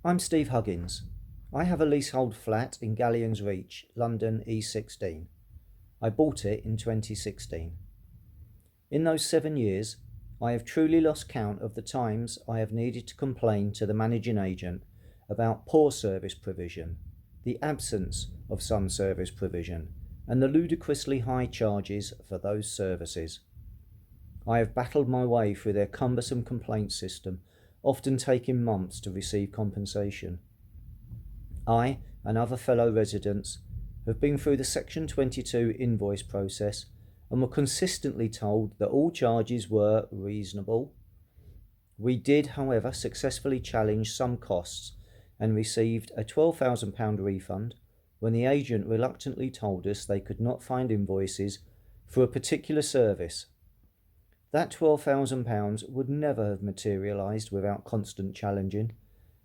I'm Steve Huggins. I have a leasehold flat in Gallions Reach, London E16. I bought it in 2016. In those 7 years, I have truly lost count of the times I have needed to complain to the managing agent about poor service provision, the absence of some service provision, and the ludicrously high charges for those services. I have battled my way through their cumbersome complaint system, often taking months to receive compensation. I and other fellow residents have been through the Section 22 invoice process and were consistently told that all charges were reasonable. We did, however, successfully challenge some costs and received a £12,000 refund when the agent reluctantly told us they could not find invoices for a particular service. That £12,000 would never have materialised without constant challenging.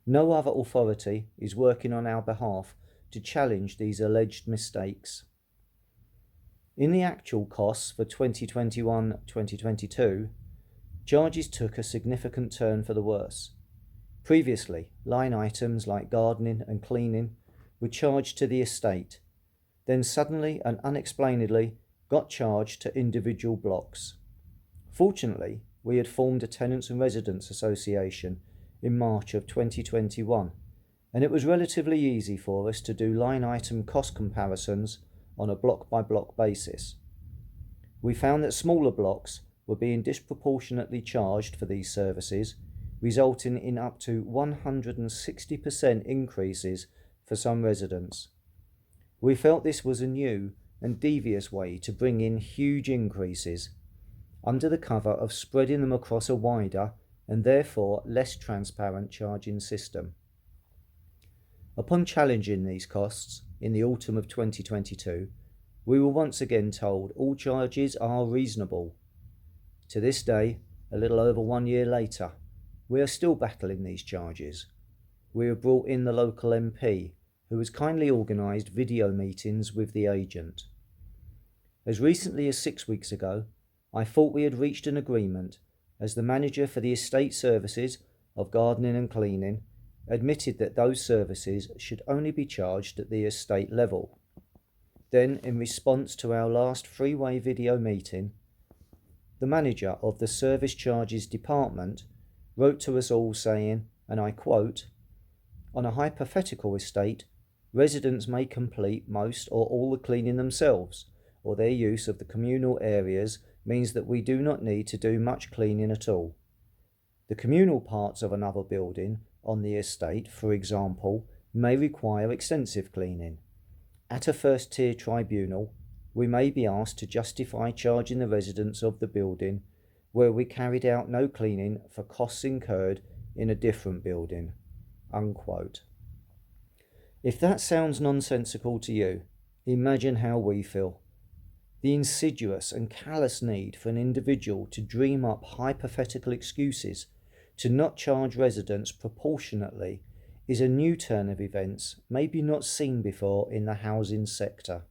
No other authority is working on our behalf to challenge these alleged mistakes. In the actual costs for 2021-2022, charges took a significant turn for the worse. Previously, line items like gardening and cleaning were charged to the estate, then suddenly and unexplainedly got charged to individual blocks. Fortunately, we had formed a Tenants and Residents Association in March of 2021, and it was relatively easy for us to do line item cost comparisons on a block-by-block basis. We found that smaller blocks were being disproportionately charged for these services, resulting in up to 160% increases for some residents. We felt this was a new and devious way to bring in huge increases, under the cover of spreading them across a wider and therefore less transparent charging system. Upon challenging these costs in the autumn of 2022, we were once again told all charges are reasonable. To this day, a little over 1 year later, we are still battling these charges. We have brought in the local MP, who has kindly organised video meetings with the agent. As recently as 6 weeks ago, I thought we had reached an agreement, as the manager for the estate services of gardening and cleaning admitted that those services should only be charged at the estate level. Then, in response to our last three-way video meeting, the manager of the service charges department wrote to us all saying, and I quote, "On a hypothetical estate, residents may complete most or all the cleaning themselves, or their use of the communal areas means that we do not need to do much cleaning at all. The communal parts of another building on the estate, for example, may require extensive cleaning. At a first-tier tribunal, we may be asked to justify charging the residents of the building where we carried out no cleaning for costs incurred in a different building." Unquote. If that sounds nonsensical to you, imagine how we feel. The insidious and callous need for an individual to dream up hypothetical excuses to not charge residents proportionately is a new turn of events maybe not seen before in the housing sector.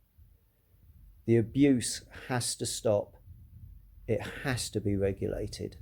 The abuse has to stop. It has to be regulated.